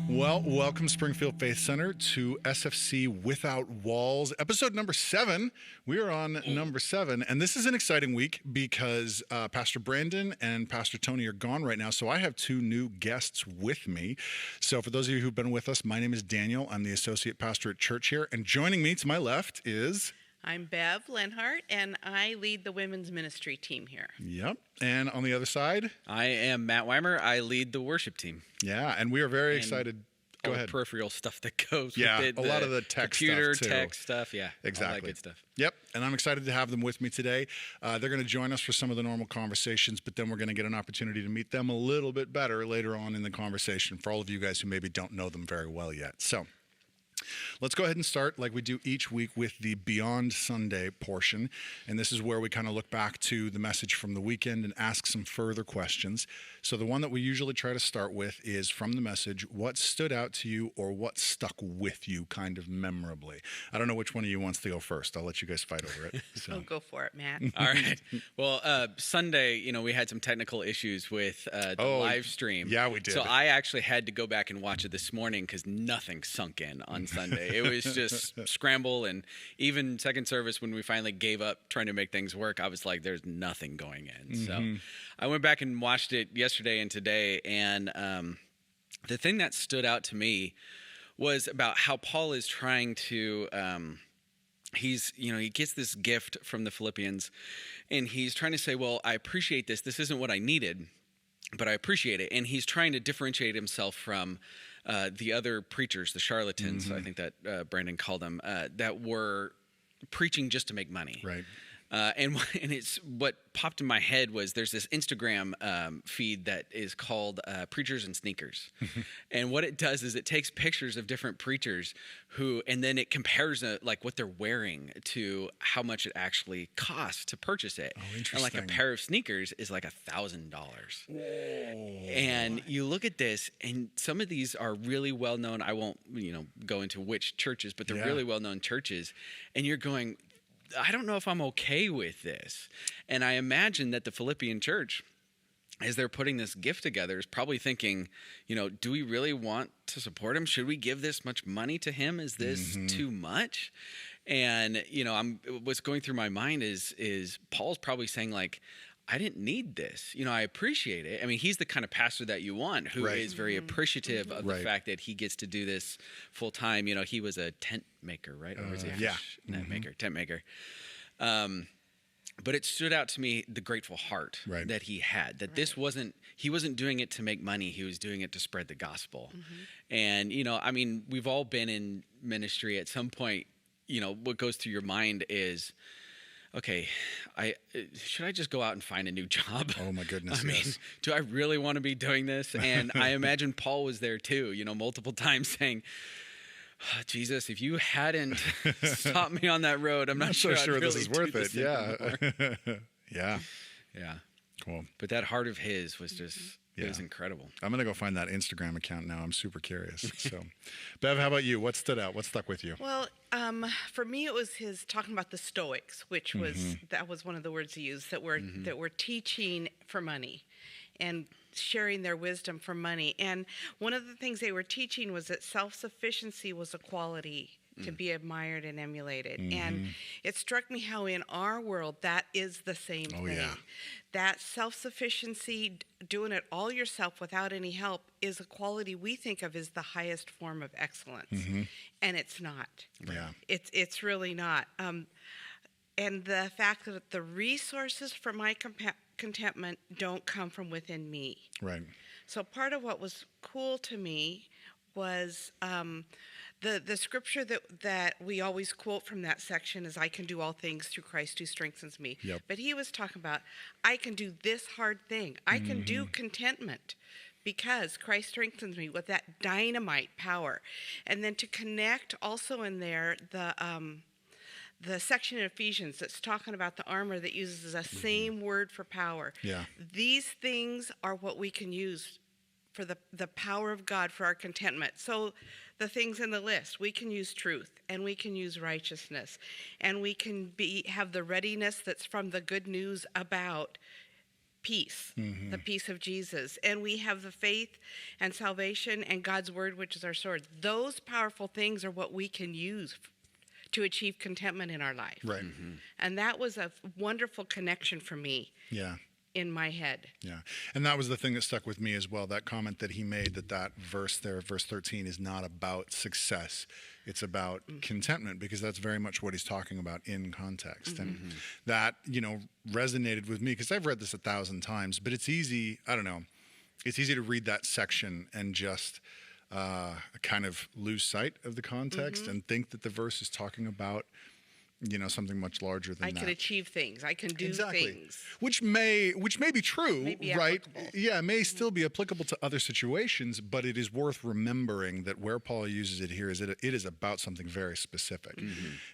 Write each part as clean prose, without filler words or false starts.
Well, welcome Springfield Faith Center to SFC Without Walls, episode number 7. We are on number 7, and this is an exciting week because Pastor Brandon and Pastor Tony are gone right now, so I have 2 new guests with me. So for those of you who've been with us, my name is Daniel. I'm the associate pastor at church here, and joining me to my left is... I'm Bev Lenhart, and I lead the women's ministry team here. Yep. And on the other side? I am Matt Weimer. I lead the worship team. Yeah, and we are very excited. Go ahead. The peripheral stuff that goes with it. A lot of the tech computer, stuff, too. tech stuff, yeah. Exactly. All that good stuff. Yep, and I'm excited to have them with me today. They're going to join us for some of the normal conversations, but then we're going to get an opportunity to meet them a little bit better later on in the conversation for all of you guys who maybe don't know them very well yet. So let's go ahead and start like we do each week with the Beyond Sunday portion. And this is where we kind of look back to the message from the weekend and ask some further questions. So the one that we usually try to start with is from the message, what stood out to you or what stuck with you kind of memorably? I don't know which one of you wants to go first. I'll let you guys fight over it. So. Oh, go for it, Matt. All right. Well, Sunday, we had some technical issues with the live stream. Yeah, we did. So I actually had to go back and watch it this morning because nothing sunk in on Sunday. It was just scramble, and even second service, when we finally gave up trying to make things work, I was like, there's nothing going in. Mm-hmm. So I went back and watched it yesterday and today, and the thing that stood out to me was about how Paul is trying to he gets this gift from the Philippians, and he's trying to say, well, I appreciate this. This isn't what I needed, but I appreciate it. And he's trying to differentiate himself from the other preachers, the charlatans, I think that Brandon called them, that were preaching just to make money. Right. And it's what popped in my head was there's this Instagram feed that is called Preachers and Sneakers. And what it does is it takes pictures of different preachers and then it compares like what they're wearing to how much it actually costs to purchase it. Oh, interesting. And like a pair of sneakers is like $1,000. And you look at this, and some of these are really well known. I won't, go into which churches, but they're really well known churches. And you're going, I don't know if I'm okay with this. And I imagine that the Philippian church, as they're putting this gift together, is probably thinking, do we really want to support him? Should we give this much money to him? Is this too much? And, what's going through my mind is Paul's probably saying, like, I didn't need this. I appreciate it. I mean, he's the kind of pastor that you want, who is very appreciative of the fact that he gets to do this full time. He was a tent maker, right? Or was he a tent maker. But it stood out to me, the grateful heart that he had, that this he wasn't doing it to make money. He was doing it to spread the gospel. And, we've all been in ministry at some point. What goes through your mind is, okay, should I just go out and find a new job? Oh, my goodness, do I really want to be doing this? And I imagine Paul was there too, multiple times saying, oh, Jesus, if you hadn't stopped me on that road, I'm not sure I'd really this is worth it. Yeah. Yeah. Cool. But that heart of his was just... It was incredible. I'm going to go find that Instagram account now. I'm super curious. So, Bev, how about you? What stood out? What stuck with you? Well, for me, it was his talking about the Stoics, which that was one of the words he used, that were teaching for money and sharing their wisdom for money. And one of the things they were teaching was that self-sufficiency was a quality to be admired and emulated. And it struck me how in our world that is the same thing. Yeah. That self-sufficiency, doing it all yourself without any help, is a quality we think of as the highest form of excellence. And it's not. Yeah. It's really not. And the fact that the resources for my contentment don't come from within me. Right. So part of what was cool to me was the scripture that we always quote from that section is, I can do all things through Christ who strengthens me. Yep. But he was talking about, I can do this hard thing. I can do contentment because Christ strengthens me with that dynamite power. And then to connect also in there the section in Ephesians that's talking about the armor that uses the same word for power. Yeah. These things are what we can use for the power of God for our contentment. So the things in the list. We can use truth, and we can use righteousness, and we can have the readiness that's from the good news about peace, the peace of Jesus. And we have the faith and salvation and God's word, which is our sword. Those powerful things are what we can use to achieve contentment in our life. Right. And that was a wonderful connection for me. Yeah. In my head. Yeah. And that was the thing that stuck with me as well. That comment that he made, that verse there, verse 13, is not about success. It's about contentment, because that's very much what he's talking about in context. And that, resonated with me, because I've read this 1,000 times, but it's easy, I don't know, it's easy to read that section and just kind of lose sight of the context and think that the verse is talking about something much larger than that. I can achieve things. I can do things. Which may be true, right? Applicable. Yeah, it may still be applicable to other situations, but it is worth remembering that where Paul uses it here is it is about something very specific.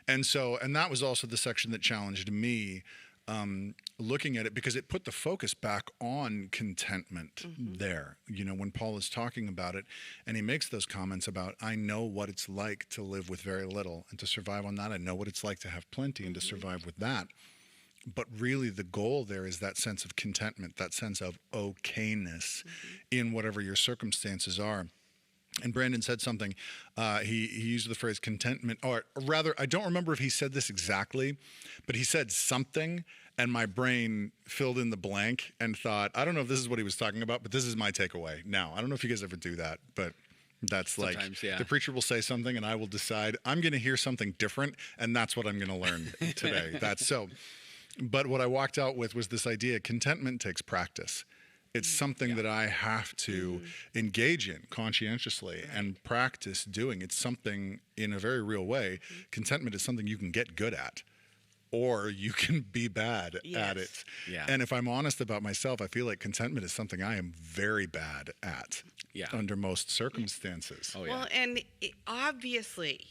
And that was also the section that challenged me, looking at it, because it put the focus back on contentment there. When Paul is talking about it, and he makes those comments about, I know what it's like to live with very little and to survive on that. I know what it's like to have plenty and to survive with that. But really the goal there is that sense of contentment, that sense of okayness in whatever your circumstances are. And Brandon said something, he used the phrase contentment, or rather, I don't remember if he said this exactly, but he said something, and my brain filled in the blank and thought, I don't know if this is what he was talking about, but this is my takeaway now. I don't know if you guys ever do that, but that's sometimes, the preacher will say something and I will decide I'm going to hear something different, and that's what I'm going to learn today. But what I walked out with was this idea: contentment takes practice. It's something that I have to engage in conscientiously and practice doing. It's something in a very real way. Contentment is something you can get good at, or you can be bad at it. Yeah. And if I'm honest about myself, I feel like contentment is something I am very bad at under most circumstances. Oh, yeah. Well, and obviously,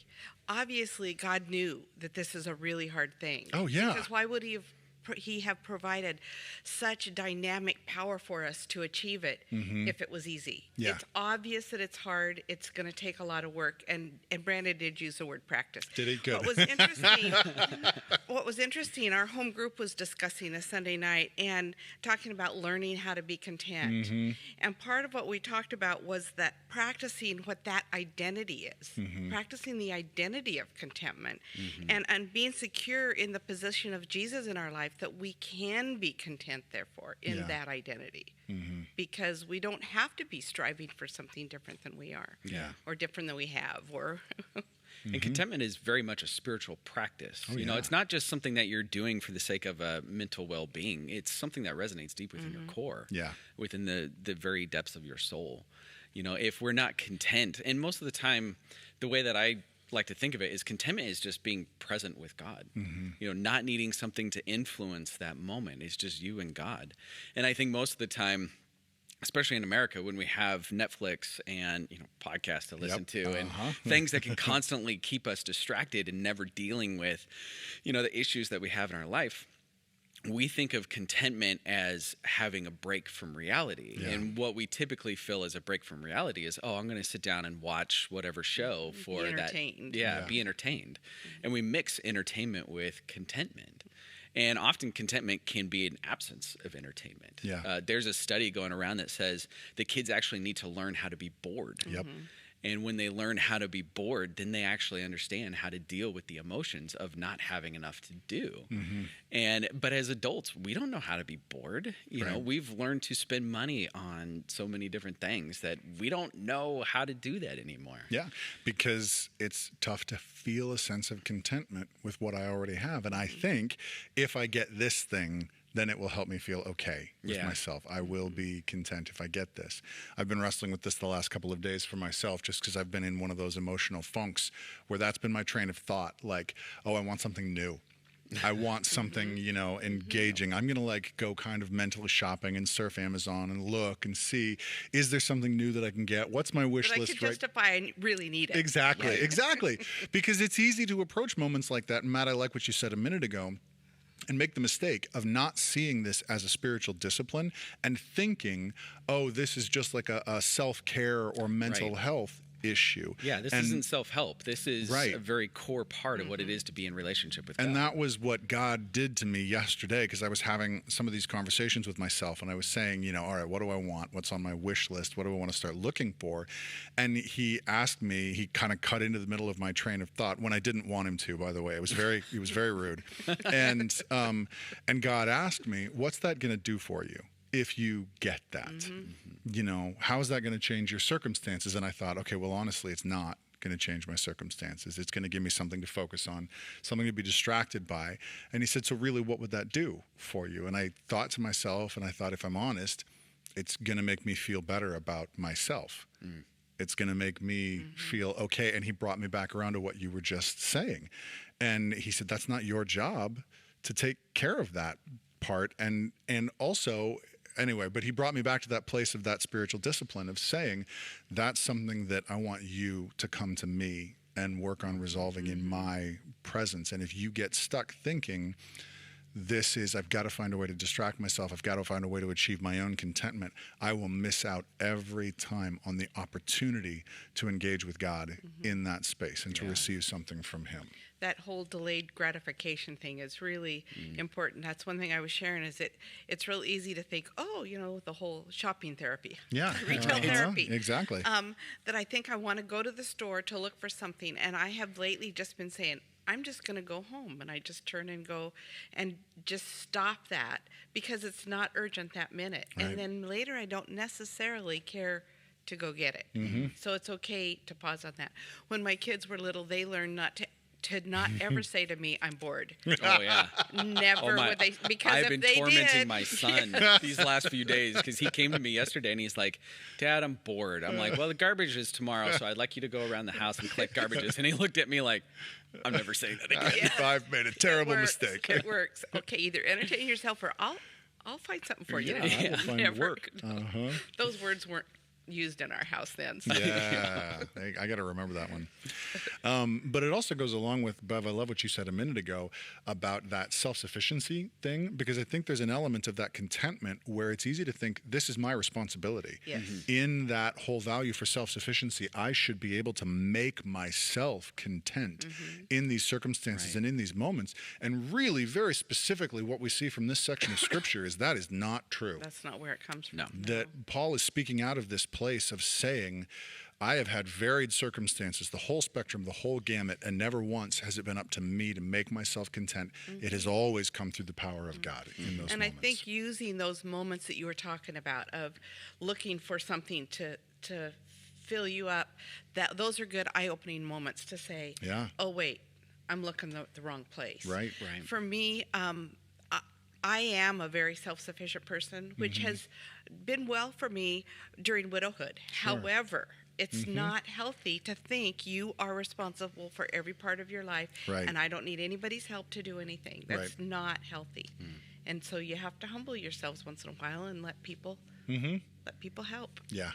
God knew that this is a really hard thing. Oh, yeah. Because why would he have provided such dynamic power for us to achieve it if it was easy? Yeah. It's obvious that it's hard. It's going to take a lot of work. And Brandon did use the word practice. Did he? Good. What was interesting, our home group was discussing this Sunday night and talking about learning how to be content. And part of what we talked about was that practicing what that identity is, practicing the identity of contentment, and being secure in the position of Jesus in our life, that we can be content, therefore, in that identity. Because we don't have to be striving for something different than we are, or different than we have, or... And contentment is very much a spiritual practice. It's not just something that you're doing for the sake of mental well-being. It's something that resonates deep within your core, within the very depths of your soul. If we're not content, and most of the time, the way that I like to think of it is contentment is just being present with God, not needing something to influence that moment. It's just you and God. And I think most of the time, especially in America, when we have Netflix and podcasts to listen to and things that can constantly keep us distracted and never dealing with the issues that we have in our life, we think of contentment as having a break from reality. And what we typically feel as a break from reality is, I'm going to sit down and watch whatever show for be that. Be entertained. And we mix entertainment with contentment. And often contentment can be an absence of entertainment. There's a study going around that says the kids actually need to learn how to be bored. And when they learn how to be bored, then they actually understand how to deal with the emotions of not having enough to do. But as adults, we don't know how to be bored. We've learned to spend money on so many different things that we don't know how to do that anymore. Yeah, because it's tough to feel a sense of contentment with what I already have. And I think if I get this thing, then it will help me feel okay with myself. I will be content if I get this. I've been wrestling with this the last couple of days for myself, just because I've been in one of those emotional funks where that's been my train of thought. Like, I want something new. I want something, engaging. I'm going to go kind of mentally shopping and surf Amazon and look and see, is there something new that I can get? What's my wish list? I can justify I really need it. Exactly. Because it's easy to approach moments like that. And Matt, I like what you said a minute ago, and make the mistake of not seeing this as a spiritual discipline and thinking, this is just like a self-care or mental health. issue. Yeah, this isn't self-help. This is Right. a very core part of what it is to be in relationship with God. And that was what God did to me yesterday, because I was having some of these conversations with myself, and I was saying, all right, what do I want? What's on my wish list? What do I want to start looking for? And he asked me, he kind of cut into the middle of my train of thought when I didn't want him to, by the way. He was very rude. And God asked me, what's that going to do for you if you get that? How is that going to change your circumstances? And I thought, okay, well, honestly, it's not going to change my circumstances. It's going to give me something to focus on, something to be distracted by. And he said, so really, what would that do for you? And I thought to myself, and I thought, if I'm honest, it's going to make me feel better about myself. It's going to make me feel okay. And he brought me back around to what you were just saying. And he said, that's not your job to take care of that part. And also, anyway, but he brought me back to that place of that spiritual discipline of saying, that's something that I want you to come to me and work on resolving in my presence. And if you get stuck thinking, I've got to find a way to distract myself, I've got to find a way to achieve my own contentment, I will miss out every time on the opportunity to engage with God in that space and to receive something from him. That whole delayed gratification thing is really important. That's one thing I was sharing, is it's real easy to think, the whole shopping therapy. Yeah. Retail therapy. Exactly. That I think I want to go to the store to look for something. And I have lately just been saying, I'm just going to go home, and I just turn and go and just stop that because it's not urgent that minute. Right. And then later I don't necessarily care to go get it. So it's okay to pause on that. When my kids were little, they learned not to not ever say to me, I'm bored. Oh, yeah. Never would they, because I've if been they tormenting did, my son these last few days because he came to me yesterday and he's like, Dad, I'm bored. I'm like, well, the garbage is tomorrow, so I'd like you to go around the house and collect garbages. And he looked at me like, I'm never saying that again. Yeah. I've made a terrible mistake. It works. Okay, either entertain yourself or I'll find something for you. I will find Never. work. Those words weren't used in our house then. So. Yeah, I got to remember that one. But it also goes along with, Bev, I love what you said a minute ago about that self-sufficiency thing, because I think there's an element of that contentment where it's easy to think, this is my responsibility. Yes. In that whole value for self-sufficiency, I should be able to make myself content in these circumstances and in these moments. And really, very specifically, what we see from this section of Scripture is that is not true. That's not where it comes from. No. That Paul is speaking out of this place of saying, I have had varied circumstances, the whole spectrum, the whole gamut, and never once has it been up to me to make myself content. It has always come through the power of God in those and moments. I think using those moments that you were talking about of looking for something to fill you up, that those are good eye-opening moments to say, oh, wait, I'm looking the wrong place. Right. For me, I am a very self-sufficient person, which has been well for me during widowhood. Sure. However, it's not healthy to think you are responsible for every part of your life, and I don't need anybody's help to do anything. That's not healthy. And so you have to humble yourselves once in a while and let people help. Yeah.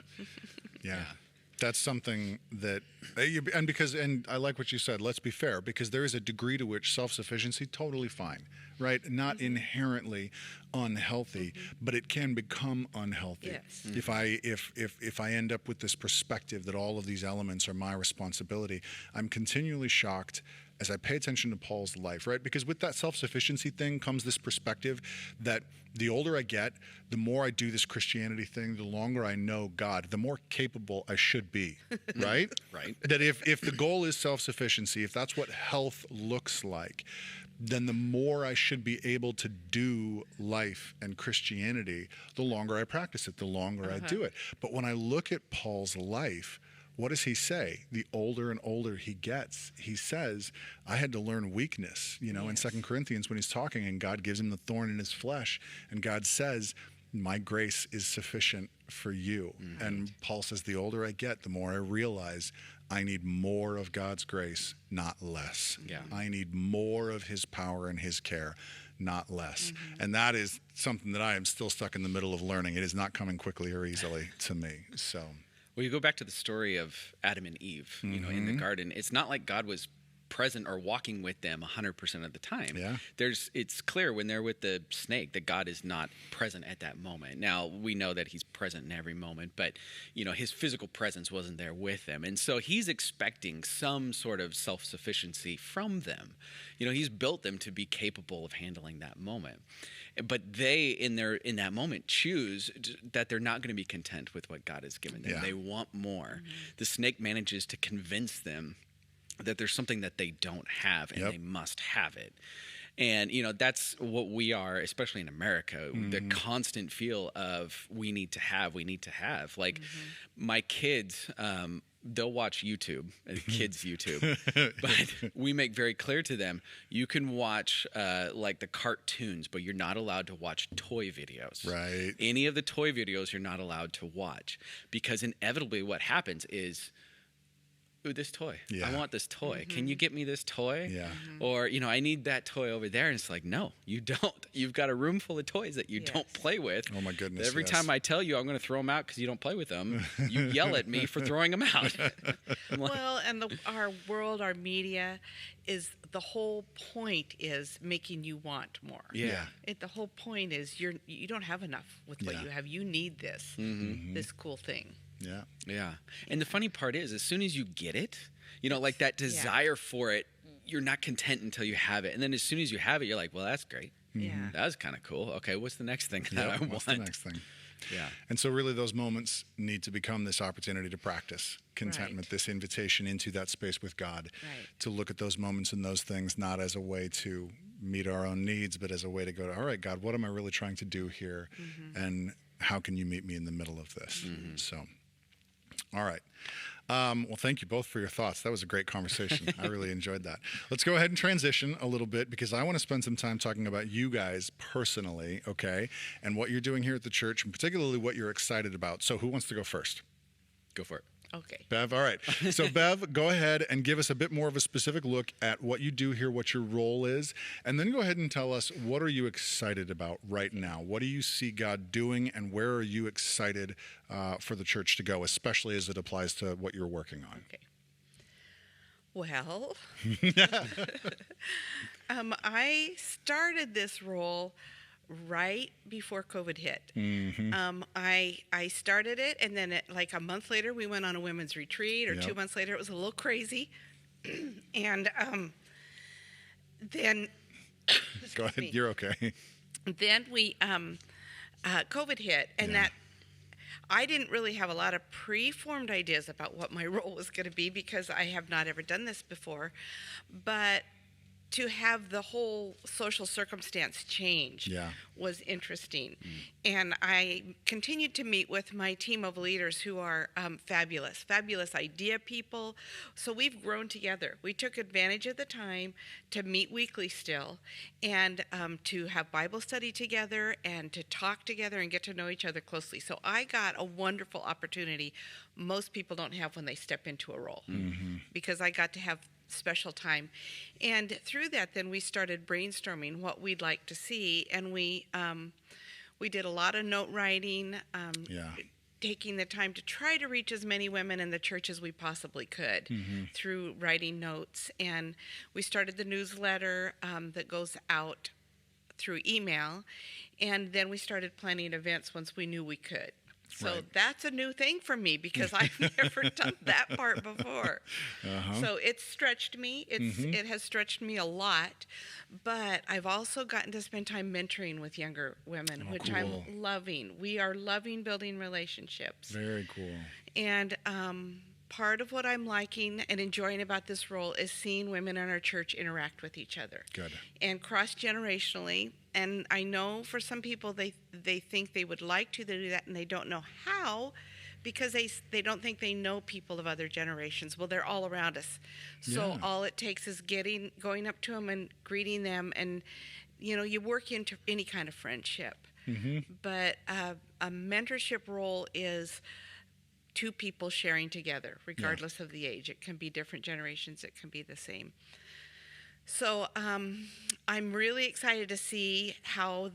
That's something that, and I like what you said, let's be fair, because there is a degree to which self-sufficiency, totally fine, right? Not inherently unhealthy, but it can become unhealthy. Yes. If I end up with this perspective that all of these elements are my responsibility, I'm continually shocked as I pay attention to Paul's life, right? Because with that self-sufficiency thing comes this perspective that the older I get, the more I do this Christianity thing, the longer I know God, the more capable I should be, right? Right. That if the goal is self-sufficiency, if that's what health looks like, then the more I should be able to do life and Christianity, the longer I practice it, the longer I do it. But when I look at Paul's life, what does he say? The older and older he gets, he says, I had to learn weakness, in 2 Corinthians when he's talking and God gives him the thorn in his flesh. And God says, my grace is sufficient for you. And Paul says, the older I get, the more I realize I need more of God's grace, not less. Yeah. I need more of his power and his care, not less. And that is something that I am still stuck in the middle of learning. It is not coming quickly or easily to me. So... Well, you go back to the story of Adam and Eve, in the garden. It's not like God was present or walking with them 100% of the time. Yeah. It's clear when they're with the snake that God is not present at that moment. Now, we know that he's present in every moment, but his physical presence wasn't there with them. And so he's expecting some sort of self-sufficiency from them. He's built them to be capable of handling that moment. But they, in that moment, choose that they're not going to be content with what God has given them. Yeah. They want more. Mm-hmm. The snake manages to convince them that there's something that they don't have, and they must have it. And, that's what we are, especially in America, the constant feel of we need to have. Like, my kids, they'll watch YouTube, kids' YouTube, but we make very clear to them, you can watch like the cartoons, but you're not allowed to watch toy videos. Right. Any of the toy videos you're not allowed to watch, because inevitably what happens is, ooh, this toy. Yeah. I want this toy. Can you get me this toy? Yeah. Or, I need that toy over there. And it's like, no, you don't. You've got a room full of toys that you don't play with. Oh, my goodness. Every time I tell you I'm going to throw them out because you don't play with them, you yell at me for throwing them out. Well, and our world, our media, is the whole point is making you want more. Yeah. The whole point is you don't have enough with what you have. You need this, this cool thing. Yeah. Yeah. And the funny part is, as soon as you get it, like that desire for it, you're not content until you have it. And then as soon as you have it, you're like, well, that's great. Yeah. That was kind of cool. Okay, what's the next thing that I want? What's the next thing? Yeah. And so really those moments need to become this opportunity to practice contentment, this invitation into that space with God, to look at those moments and those things not as a way to meet our own needs, but as a way to go, all right, God, what am I really trying to do here? And how can you meet me in the middle of this? So, all right. Well, thank you both for your thoughts. That was a great conversation. I really enjoyed that. Let's go ahead and transition a little bit, because I want to spend some time talking about you guys personally, okay, and what you're doing here at the church, and particularly what you're excited about. So who wants to go first? Go for it. Okay. Bev, all right. So Bev, go ahead and give us a bit more of a specific look at what you do here, what your role is, and then go ahead and tell us, what are you excited about right now? What do you see God doing, and where are you excited for the church to go, especially as it applies to what you're working on? Okay. Well, I started this role right before COVID hit. I started it, and then like a month later, we went on a women's retreat, or 2 months later, it was a little crazy. And then... Go ahead, you're okay. Then we, COVID hit, and that I didn't really have a lot of preformed ideas about what my role was going to be, because I have not ever done this before. But to have the whole social circumstance change was interesting. And I continued to meet with my team of leaders who are fabulous idea people. So we've grown together. We took advantage of the time to meet weekly still, and to have Bible study together, and to talk together and get to know each other closely. So I got a wonderful opportunity most people don't have when they step into a role, because I got to have special time. And through that, then we started brainstorming what we'd like to see, and we did a lot of note writing, taking the time to try to reach as many women in the church as we possibly could through writing notes. And we started the newsletter that goes out through email, and then we started planning events once we knew we could. So that's a new thing for me, because I've never done that part before. So it's stretched me. It has stretched me a lot. But I've also gotten to spend time mentoring with younger women, which I'm loving. We are loving building relationships. Very cool. And part of what I'm liking and enjoying about this role is seeing women in our church interact with each other. Good. And cross-generationally. And I know for some people, they think they would like to do that, and they don't know how, because they don't think they know people of other generations. Well, they're all around us. So all it takes is going up to them and greeting them, and, you work into any kind of friendship. But a mentorship role is two people sharing together, regardless of the age. It can be different generations. It can be the same. So I'm really excited to see how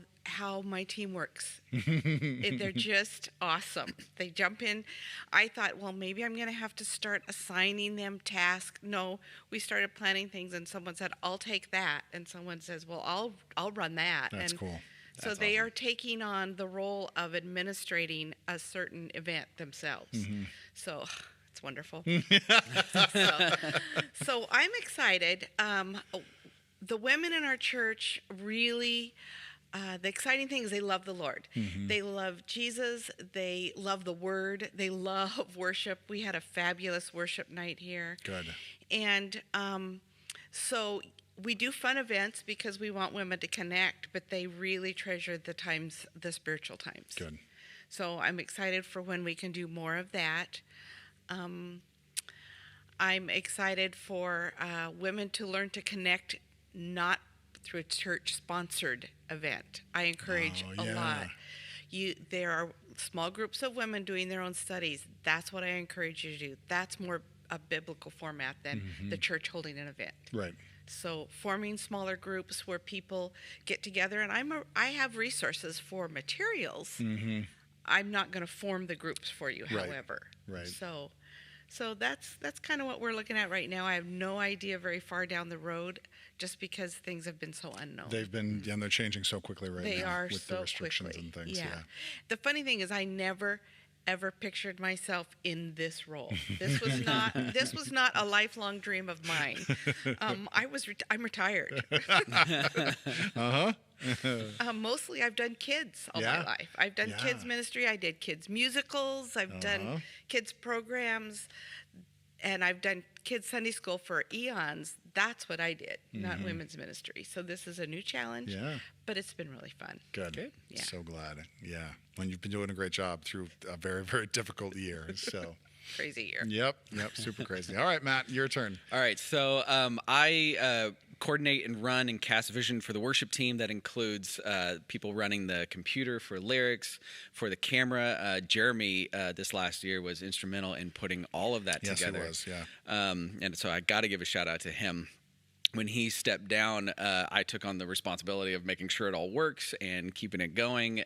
my team works. They're just awesome. They jump in. I thought, well, maybe I'm going to have to start assigning them tasks. No, we started planning things, and someone said, I'll take that. And someone says, well, I'll run that. That's and cool. So That's they awesome. are taking on the role of administrating a certain event themselves. So it's wonderful. So I'm excited. The women in our church really, the exciting thing is they love the Lord. They love Jesus. They love the Word. They love worship. We had a fabulous worship night here. Good. And so we do fun events because we want women to connect, but they really treasure the spiritual times. Good. So I'm excited for when we can do more of that. I'm excited for women to learn to connect, not through a church-sponsored event. I encourage a lot. There are small groups of women doing their own studies. That's what I encourage you to do. That's more a biblical format than the church holding an event. Right. So forming smaller groups where people get together, and I have resources for materials. I'm not going to form the groups for you, Right. however. Right. So that's kind of what we're looking at right now. I have no idea very far down the road, just because things have been so unknown. They've been, and they're changing so quickly right now. They are with so the restrictions quickly. and things. Yeah. The funny thing is, I never ever pictured myself in this role. This was not a lifelong dream of mine. I'm retired. Mostly I've done kids all my life. I've done kids ministry. I did kids musicals. I've done kids programs, and I've done kids Sunday school for eons. That's what I did, not women's ministry. So this is a new challenge. Yeah. But it's been really fun. Good. Yeah. So glad. Yeah. When you've been doing a great job through a very, very difficult year. So. Crazy year. Yep. Super crazy. All right, Matt, your turn. All right. So I coordinate and run and cast vision for the worship team. That includes people running the computer for lyrics, for the camera. Jeremy this last year was instrumental in putting all of that together. Yes, he was. Yeah. And so I got to give a shout out to him. When he stepped down, I took on the responsibility of making sure it all works and keeping it going.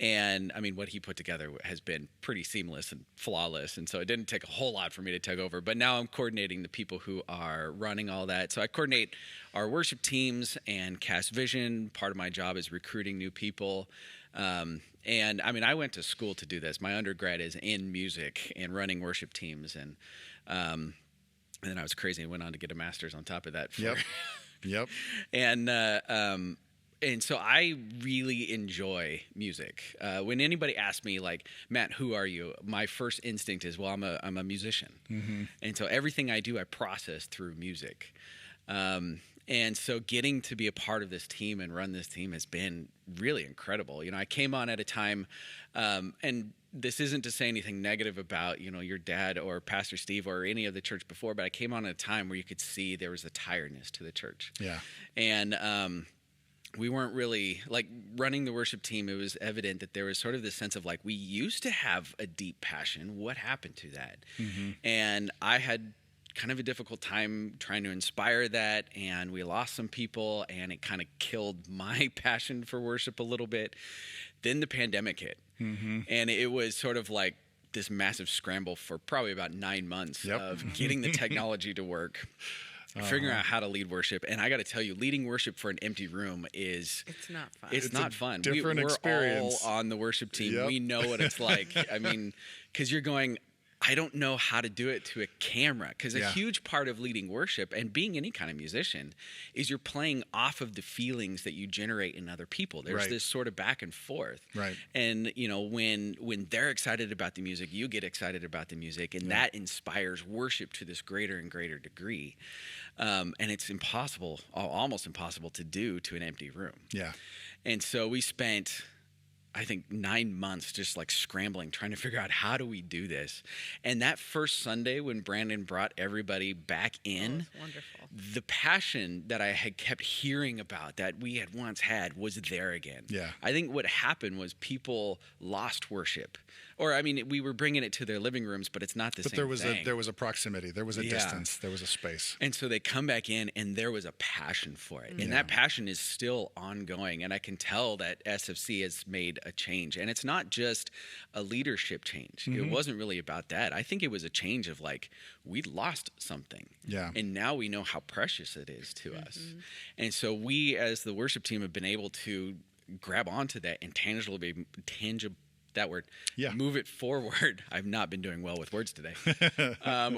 And I mean, what he put together has been pretty seamless and flawless. And so it didn't take a whole lot for me to take over. But now I'm coordinating the people who are running all that. So I coordinate our worship teams and cast vision. Part of my job is recruiting new people. And I mean, I went to school to do this. My undergrad is in music and running worship teams. And then I was crazy and went on to get a master's on top of that. Yep. And so I really enjoy music. When anybody asks me, like, Matt, who are you? My first instinct is, well, I'm a musician. And so everything I do, I process through music. And so getting to be a part of this team and run this team has been really incredible. You know, I came on at a time, and this isn't to say anything negative about, you know, your dad or Pastor Steve or any of the church before, but I came on at a time where you could see there was a tiredness to the church. Yeah. And we weren't really, like, running the worship team, it was evident that there was sort of this sense of, like, we used to have a deep passion. What happened to that? And I had kind of a difficult time trying to inspire that, and we lost some people, and it kind of killed my passion for worship a little bit. Then the pandemic hit, and it was sort of like this massive scramble for probably about 9 months of getting the technology to work, figuring out how to lead worship. And I got to tell you, leading worship for an empty room it's not fun. It's not fun. Different experience. We're all on the worship team. Yep. We know what it's like. I mean, because you're going, I don't know how to do it to a camera, because a huge part of leading worship and being any kind of musician is you're playing off of the feelings that you generate in other people. There's this sort of back and forth. Right. And, you know, when they're excited about the music, you get excited about the music, and that inspires worship to this greater and greater degree. And it's impossible, almost impossible to do to an empty room. Yeah. And so we spent I think 9 months just like scrambling, trying to figure out how do we do this. And that first Sunday when Brandon brought everybody back in, it was wonderful. The passion that I had kept hearing about that we had once had was there again. Yeah. I think what happened was people lost worship. Or, I mean, we were bringing it to their living rooms, but it's not the same thing. There was a proximity. There was a distance. There was a space. And so they come back in, and there was a passion for it. And that passion is still ongoing. And I can tell that SFC has made a change. And it's not just a leadership change. It wasn't really about that. I think it was a change of like, we lost something. Yeah. And now we know how precious it is to us. And so we, as the worship team, have been able to grab onto that and move it forward. I've not been doing well with words today.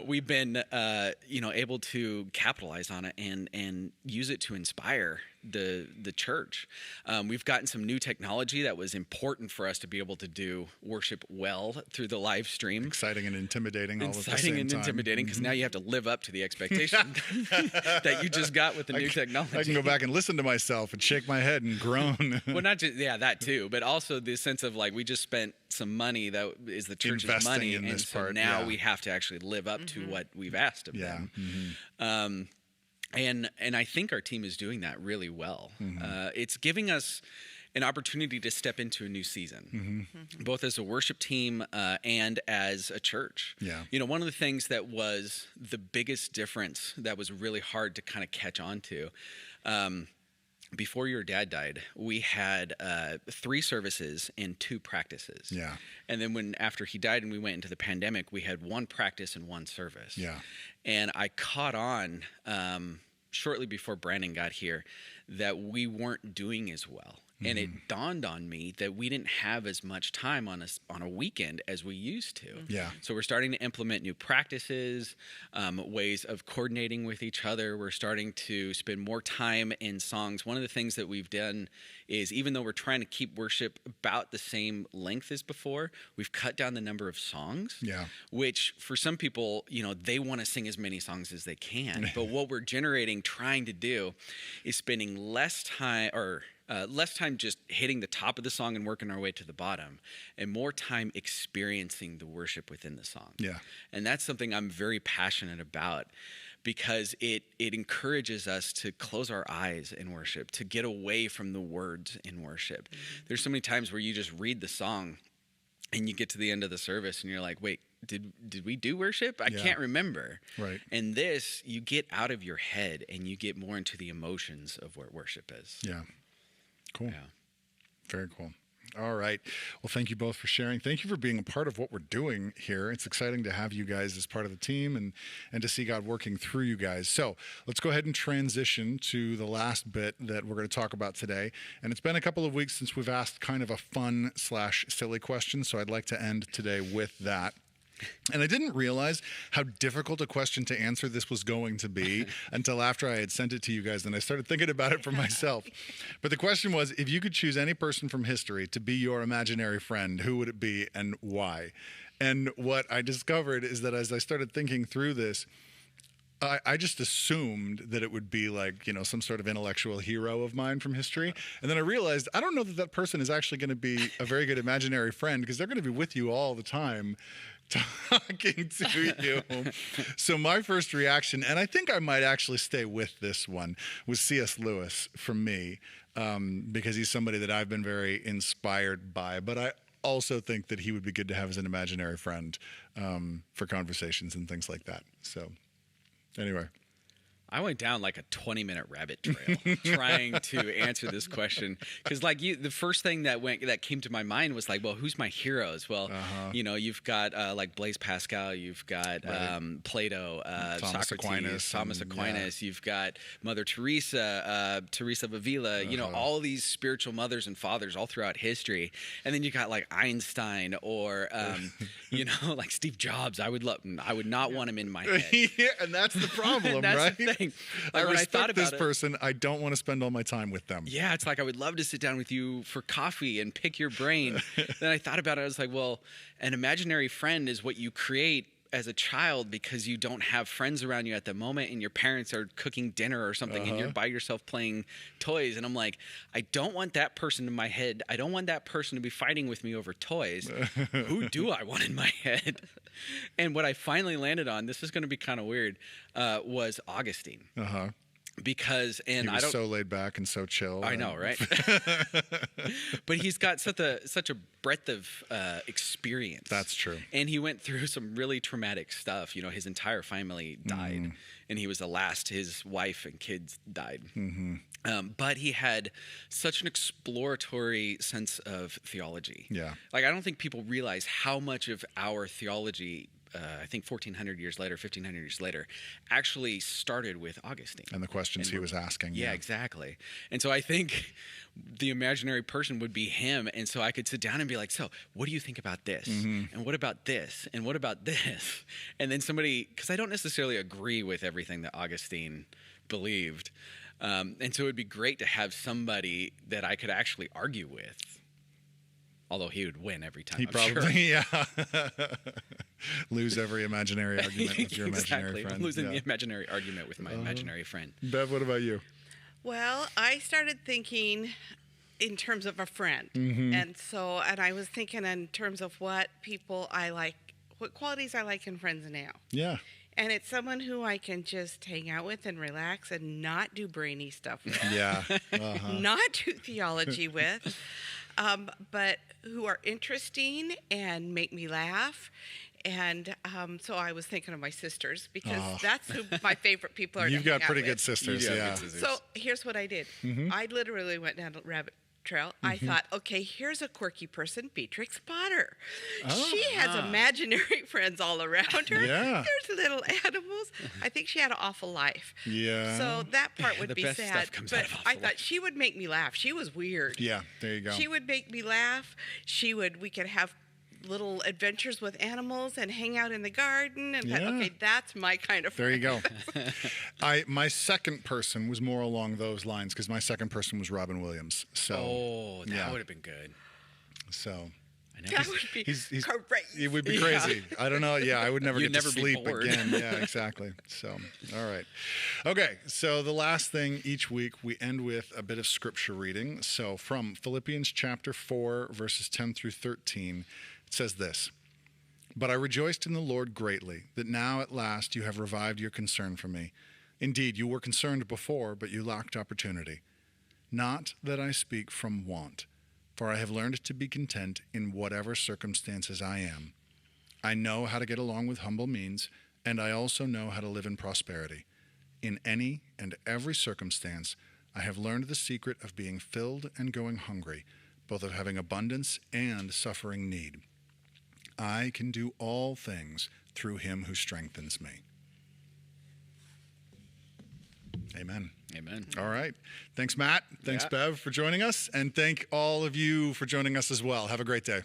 We've been, able to capitalize on it and use it to inspire the church. We've gotten some new technology that was important for us to be able to do worship well through the live stream. Exciting and intimidating all at the same time. Exciting and intimidating because now you have to live up to the expectation that you just got with the new technology. I can go back and listen to myself and shake my head and groan. Well, not just, that too, but also the sense of like we just spent some money that is the church's Investing money, in and this so part, now we have to actually live up to what we've asked of them. And I think our team is doing that really well. It's giving us an opportunity to step into a new season, both as a worship team and as a church. Yeah. One of the things that was the biggest difference that was really hard to kind of catch on to, before your dad died, we had 3 services and 2 practices. Yeah. And then after he died and we went into the pandemic, we had 1 practice and 1 service. Yeah. And I caught on shortly before Brandon got here that we weren't doing as well. And it dawned on me that we didn't have as much time on a weekend as we used to. Yeah. So we're starting to implement new practices, ways of coordinating with each other. We're starting to spend more time in songs. One of the things that we've done is, even though we're trying to keep worship about the same length as before, we've cut down the number of songs. Yeah. Which for some people, they want to sing as many songs as they can. But what we're trying to do is spending less time just hitting the top of the song and working our way to the bottom, and more time experiencing the worship within the song. Yeah. And that's something I'm very passionate about, because it encourages us to close our eyes in worship, to get away from the words in worship. There's so many times where you just read the song and you get to the end of the service and you're like, wait, did we do worship? I can't remember. Right. And this, you get out of your head and you get more into the emotions of what worship is. Yeah. Cool. Yeah. Very cool. All right. Well, thank you both for sharing. Thank you for being a part of what we're doing here. It's exciting to have you guys as part of the team and to see God working through you guys. So let's go ahead and transition to the last bit that we're going to talk about today. And it's been a couple of weeks since we've asked kind of a fun/silly question. So I'd like to end today with that. And I didn't realize how difficult a question to answer this was going to be until after I had sent it to you guys. And I started thinking about it for myself. But the question was, if you could choose any person from history to be your imaginary friend, who would it be and why? And what I discovered is that as I started thinking through this, I just assumed that it would be like, some sort of intellectual hero of mine from history. And then I realized I don't know that person is actually going to be a very good imaginary friend, because they're going to be with you all the time talking to you. So my first reaction, and I think I might actually stay with this one, was C.S. Lewis from me, because he's somebody that I've been very inspired by. But I also think that he would be good to have as an imaginary friend for conversations and things like that. So anyway. I went down like a 20-minute rabbit trail trying to answer this question, because the first thing that came to my mind was like, well, who's my heroes? Well, you've got like Blaise Pascal, you've got Plato, Socrates, Thomas Aquinas, you've got Mother Teresa, Teresa of Avila, all these spiritual mothers and fathers all throughout history, and then you got like Einstein or like Steve Jobs. I would not want him in my head. Yeah, and that's the problem, that's right? The thing. I respect this person. I don't want to spend all my time with them. Yeah, it's like I would love to sit down with you for coffee and pick your brain. Then I thought about it. I was like, well, an imaginary friend is what you create as a child because you don't have friends around you at the moment and your parents are cooking dinner or something and you're by yourself playing toys. And I'm like, I don't want that person in my head. I don't want that person to be fighting with me over toys. Who do I want in my head? And what I finally landed on, this is going to be kind of weird, was Augustine. Because he was so laid back and so chill. I know, right? But he's got such a breadth of experience. That's true. And he went through some really traumatic stuff. You know, his entire family died, and he was the last. His wife and kids died. But he had such an exploratory sense of theology. Yeah. Like, I don't think people realize how much of our theology, I think 1,400 years later, 1,500 years later, actually started with Augustine. And the questions he was asking. Yeah, exactly. And so I think the imaginary person would be him. And so I could sit down and be like, so what do you think about this? And what about this? And what about this? And then somebody, because I don't necessarily agree with everything that Augustine believed. And so it would be great to have somebody that I could actually argue with. Although he would win every time. He probably, lose every imaginary argument with your imaginary friend. I'm losing the imaginary argument with my imaginary friend. Bev, what about you? Well, I started thinking in terms of a friend. And I was thinking in terms of what people I like, what qualities I like in friends now. Yeah. And it's someone who I can just hang out with and relax and not do brainy stuff with. Yeah. Not do theology with. But who are interesting and make me laugh. And so I was thinking of my sisters because that's who my favorite people are. You've to hang got out pretty with. good sisters, yeah. So here's what I did. I literally went down a rabbit trail. I thought, okay, here's a quirky person, Beatrix Potter. She has imaginary friends all around her. Yeah. There's little animals. I think she had an awful life. Yeah. So that part would The be best sad. stuff comes out But of awful I thought life. she would make me laugh. She was weird. Yeah, there you go. She would make me laugh. We could have little adventures with animals and hang out in the garden. And okay, that's my kind of friend. There you go. My second person was more along those lines because my second person was Robin Williams. So that would have been good. So That would be crazy. It would be crazy. I don't know. Yeah, I would never You'd get to never be sleep bored. again. Yeah, exactly. So, all right. Okay, so the last thing each week we end with a bit of scripture reading. So from Philippians chapter 4, verses 10 through 13, it says this: "But I rejoiced in the Lord greatly that now at last you have revived your concern for me. Indeed, you were concerned before, but you lacked opportunity. Not that I speak from want, for I have learned to be content in whatever circumstances I am. I know how to get along with humble means, and I also know how to live in prosperity. In any and every circumstance, I have learned the secret of being filled and going hungry, both of having abundance and suffering need. I can do all things through him who strengthens me." Amen. Amen. All right. Thanks, Matt. Thanks, Yeah. Bev, for joining us. And thank all of you for joining us as well. Have a great day.